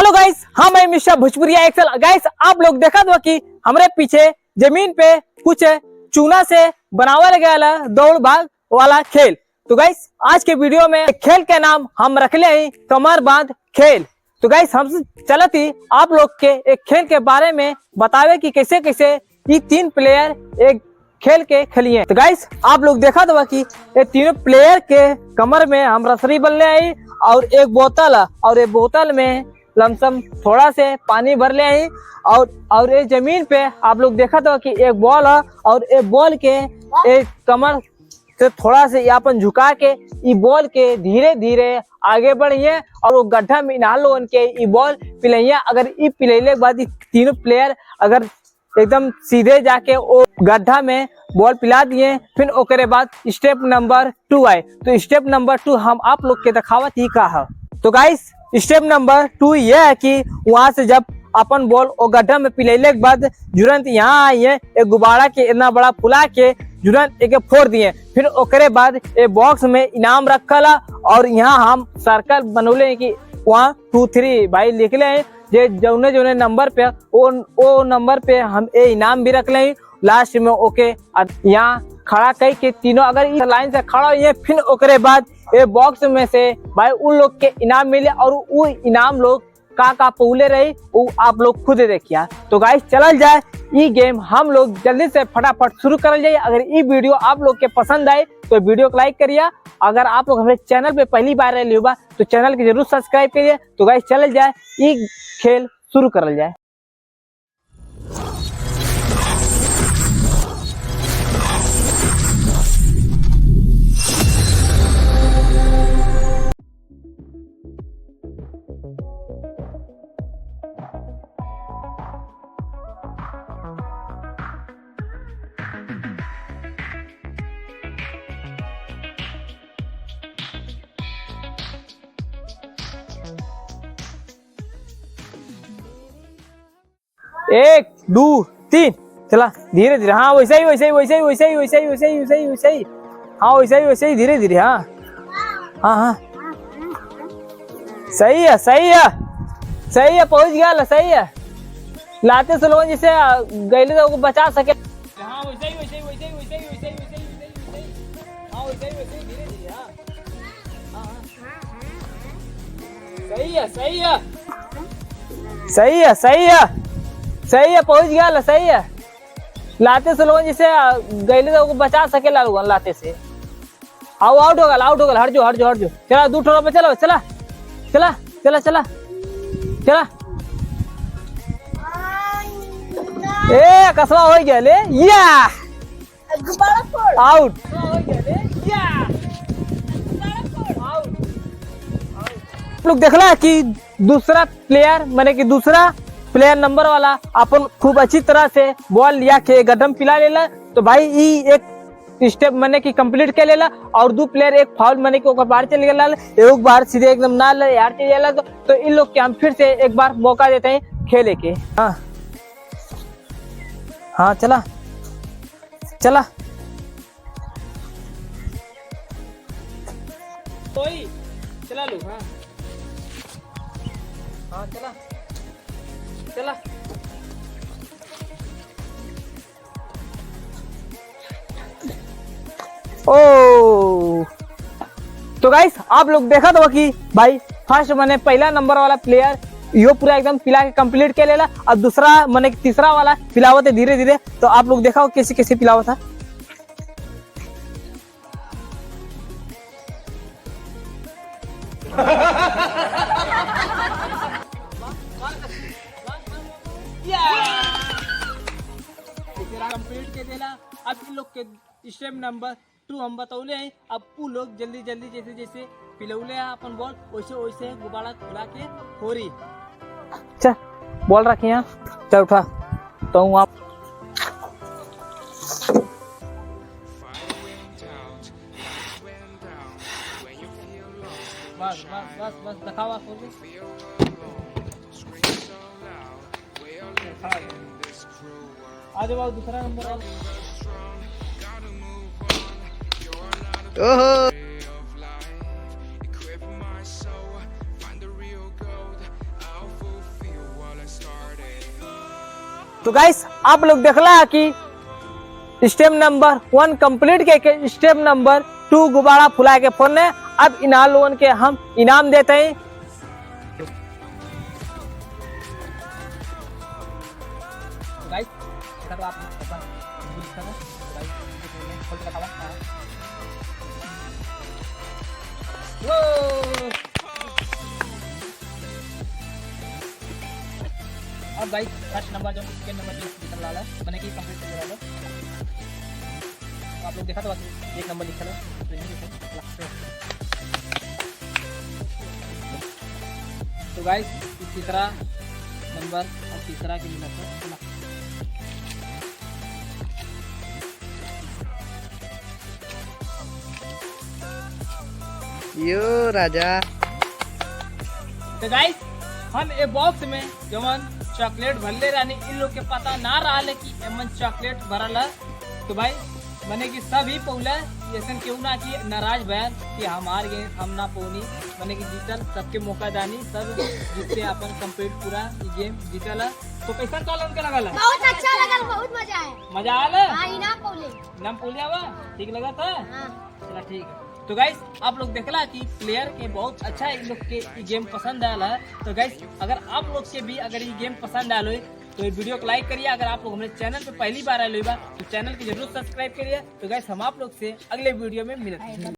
Hello guys, हम है mister भोजपुरिया Excel. Guys आप लोग देखा दो कि हमारे पीछे जमीन पे कुछ चूना से बनावल गया दौड़ भाग वाला खेल। तो गाइस आज के वीडियो में खेल के नाम हम रख ले हैं कमर बांध खेल। तो गाइस हम चलत ही आप लोग के एक खेल के बारे में बतावे कि कैसे कैसे ये तीन प्लेयर एक खेल के खेलिए। तो गाइस आप लोग देखा दो कि ये तीनों प्लेयर के कमर में हम रसरी बल्ले आई और एक बोतल और एक बोतल में लमसम थोड़ा से पानी भर ले आई और ये जमीन पे आप लोग देखा तो कि एक बॉल है और एक बॉल के एक कमर से थोड़ा से अपन झुका के ये बॉल के धीरे धीरे आगे बढ़िए और वो गड्ढा में नालो उनके ये बॉल पिलैया। अगर ये पिलैले के बाद तीनों प्लेयर अगर एकदम सीधे जाके वो गड्ढा में बॉल पिला दिए, फिर ओकरे बाद स्टेप नंबर 2 आए। तो स्टेप नंबर 2 हम आप लोग के दिखावत ही का है। तो गाइस स्टेप नंबर 2 ये है कि वहां से जब अपन बॉल और गड्ढा में पिलैले के बाद जुरंत यहाँ आइए एक गुब्बारा के इतना बड़ा फुला के जुरंत एक फोड़ दिए। फिर ओकरे बाद एक बॉक्स में इनाम रखल और यहाँ हम सर्कल बनौले कि 1 2 3 भाई लिख ले जे जौने जौने नंबर पे वो नंबर पे हम ये इनाम भी रख ले। लास्ट में ओके यहाँ खड़ा कई के तीनों अगर इस लाइन से खड़ा हुई फिर ओकरे बाद ये बॉक्स में से भाई उन लोग के इनाम मिले और वो इनाम लोग का पौले रही वो आप लोग खुद देखिए। तो गाइस चलल जाए ये गेम हम लोग जल्दी से फटाफट शुरू करल जाए। अगर ये वीडियो आप लोग के पसंद आए तो वीडियो को लाइक करिए। अगर आप लोग हमारे चैनल पे पहली बार रहे हुआ तो चैनल को जरूर सब्सक्राइब करिए। तो गाइस चलल जाए ये खेल शुरू करल जाए। एक दो तीन चला धीरे धीरे। हाँ वैसे ही वैसे ही वैसे ही वैसे ही वैसे ही वैसे ही वैसे ही वैसे ही हाँ वैसे ही धीरे धीरे। हाँ हाँ हाँ सही है सही है सही है पहुंच गया सही है। लाते से लोगों जिसे गैले तो बचा सके। हाँ वैसे ही वैसे ही वैसे ही वैसे ही वैसे ही वैसे ही वैसे ही हाँ वैसे ही वैसे ही धीरे धीरे। हाँ हाँ सही है सही है सही है सही है सही है पहुंच गया सही है। लाते से लोगों जिसे गैले तो बचा सके लोगन लाते से। आओ आउट हो गल हट जो चला दू ठोड़ा पे चलो चला चला चला चला चला ए कसवा हो गया ले या आउट लोग देखला कि दूसरा प्लेयर माने कि दूसरा प्लेयर नंबर वाला अपन खूब अच्छी तरह से बॉल लिया के गड्ढम पिला लेला। तो भाई ये एक स्टेप माने कि कंप्लीट कर लेला और दो प्लेयर एक फाउल माने कि ओकर बाहर चले गेला एक बार सीधे एकदम ना यार चले गेला। तो इन लोग के हम फिर से एक बार मौका देते हैं खेले के। हाँ हाँ चला चला कोई चला लो। हाँ हाँ चला चला ओ। तो गाइस आप लोग देखा तो कि भाई फर्स्ट मैंने पहला नंबर वाला प्लेयर यो पूरा एकदम पिला के कंप्लीट कर लेला और दूसरा मैंने तीसरा वाला पिलावत है धीरे धीरे। तो आप लोग देखा कैसे कैसे पिलावत था। कंप्लीट के देला। अब इन लोग के स्टेप नंबर 2 हम बतौले हैं। अब वो लोग जल्दी जल्दी जैसे जैसे पिलौले हैं अपन बॉल वैसे वैसे गुब्बारा खुला के फोरी। चल बॉल रखे यहाँ चल उठा तो आप बस बस बस बस दिखावा आज बाबू दूसरा नंबर ओहो तो गाइस आप लोग देखला है कि स्टेप नंबर 1 कंप्लीट के स्टेप नंबर 2 गुब्बारा फुला के फोन है। अब इना लोगन के हम इनाम देते हैं। गाइस तो आप अब गाइस फर्स्ट नंबर जो सेकंड नंबर लिखल रहा है मैंने की कंप्लीट कर रहा है। आप लोग देखा तो एक नंबर लिखल है तो नहीं लिखल। तो गाइस तीसरा नंबर और तीसरा के मिला था। यो राजा। तो गाइस हम ए बॉक्स में जवन चॉकलेट भरले रहने इन लोग के पता ना रहा कि एमन चॉकलेट भरल है। तो भाई मैंने कि सभी पौला ऐसा क्यों ना कि नाराज भैन कि हम हार गए हम ना पौनी मैंने कि जीतल सबके मौका दानी सब जिससे अपन कंप्लीट पूरा गेम जीतल है। तो कैसा कॉल उनके लगल है? बहुत अच्छा लगल, बहुत मजा आया। मजा आया? हां इनाम पौले नाम पौलिया हुआ ठीक लगा था। हां चला ठीक है। तो गाइस आप लोग देखला कि प्लेयर के बहुत अच्छा इन लोग के गेम पसंद आया है। तो गाइस अगर आप लोग के भी अगर ये गेम पसंद आया तो ये वीडियो को लाइक करिए। अगर आप लोग हमारे चैनल पे पहली बार आए तो चैनल की जरूर सब्सक्राइब करिए। तो गाइस हम आप लोग से अगले वीडियो में मिलते हैं।